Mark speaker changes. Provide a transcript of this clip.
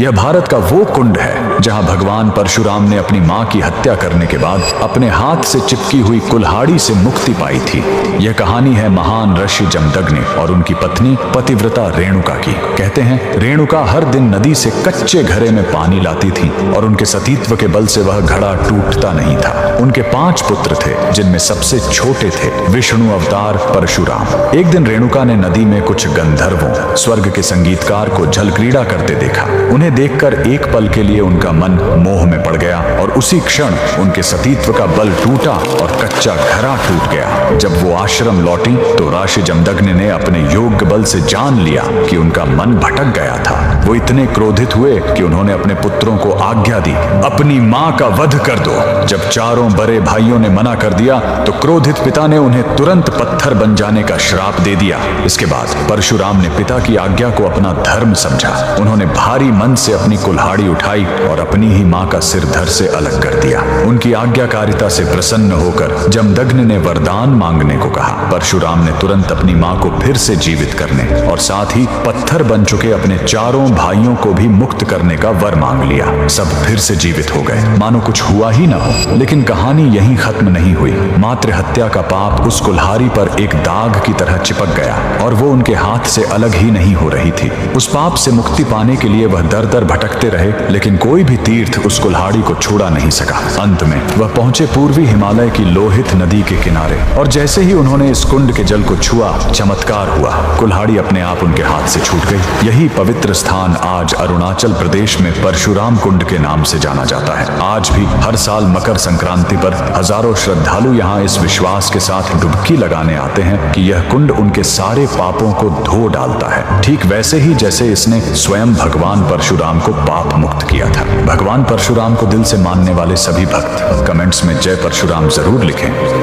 Speaker 1: यह भारत का वो कुंड है जहां भगवान परशुराम ने अपनी मां की हत्या करने के बाद अपने हाथ से चिपकी हुई कुल्हाड़ी से मुक्ति पाई थी। यह कहानी है महान ऋषि जमदग्नि और उनकी पत्नी पतिव्रता रेणुका की। कहते हैं रेणुका हर दिन नदी से कच्चे घड़े में पानी लाती थी और उनके सतीत्व के बल से वह घड़ा टूटता नहीं था। उनके 5 पुत्र थे जिनमें सबसे छोटे थे विष्णु अवतार परशुराम। एक दिन रेणुका ने नदी में कुछ गंधर्वों स्वर्ग के संगीतकार को जल क्रीड़ा करते देखा। उन्हें देखकर एक पल के लिए उनका मन मोह में पड़ गया और उसी क्षण उनके सतीत्व का बल टूटा और कच्चा घड़ा टूट गया। जब वो आश्रम लौटी तो ऋषि जमदग्नि ने अपने योग्य बल से जान लिया कि उनका मन भटक गया था। वो इतने क्रोधित हुए कि उन्होंने अपने पुत्रों को आज्ञा दी, अपनी मां का वध कर दो। जब चारों बड़े भाइयों ने मना कर दिया तो क्रोधित पिता ने उन्हें तुरंत पत्थर बन जाने का श्राप दे दिया। इसके बाद परशुराम ने पिता की आज्ञा को अपना धर्म समझा। उन्होंने भारी मन से अपनी कुल्हाड़ी उठाई और अपनी ही मां का सिर धड़ से अलग कर दिया। उनकी आज्ञाकारिता से प्रसन्न होकर जमदग्नि ने वरदान मांगने को कहा। परशुराम ने तुरंत अपनी मां को फिर से जीवित करने और साथ ही पत्थर बन चुके अपने चारों भाइयों को भी मुक्त करने का वर मांग लिया। सब फिर से जीवित हो गए मानो कुछ हुआ ही ना हो। लेकिन कहानी यहीं खत्म नहीं हुई। मातृ हत्या का पाप उस कुल्हाड़ी पर एक दाग की तरह चिपक गया और वो उनके हाथ से अलग ही नहीं हो रही थी। उस पाप से मुक्ति पाने के लिए वह दर दर भटकते रहे, लेकिन कोई भी तीर्थ उस कुल्हाड़ी को छुड़ा नहीं सका। अंत में वह पहुंचे पूर्वी हिमालय की लोहित नदी के किनारे और जैसे ही उन्होंने इस कुंड के जल को छुआ, चमत्कार हुआ। कुल्हाड़ी अपने आप उनके हाथ से छूट गई। यही पवित्र स्थान आज अरुणाचल प्रदेश में परशुराम कुंड के नाम से जाना जाता है। आज भी हर साल मकर संक्रांति पर हजारों श्रद्धालु यहाँ इस विश्वास के साथ डुबकी लगाने आते हैं कि यह कुंड उनके सारे पापों को धो डालता है, ठीक वैसे ही जैसे इसने स्वयं भगवान परशुराम को पाप मुक्त किया था। भगवान परशुराम को दिल से मानने वाले सभी भक्त कमेंट्स में जय परशुराम जरूर लिखें।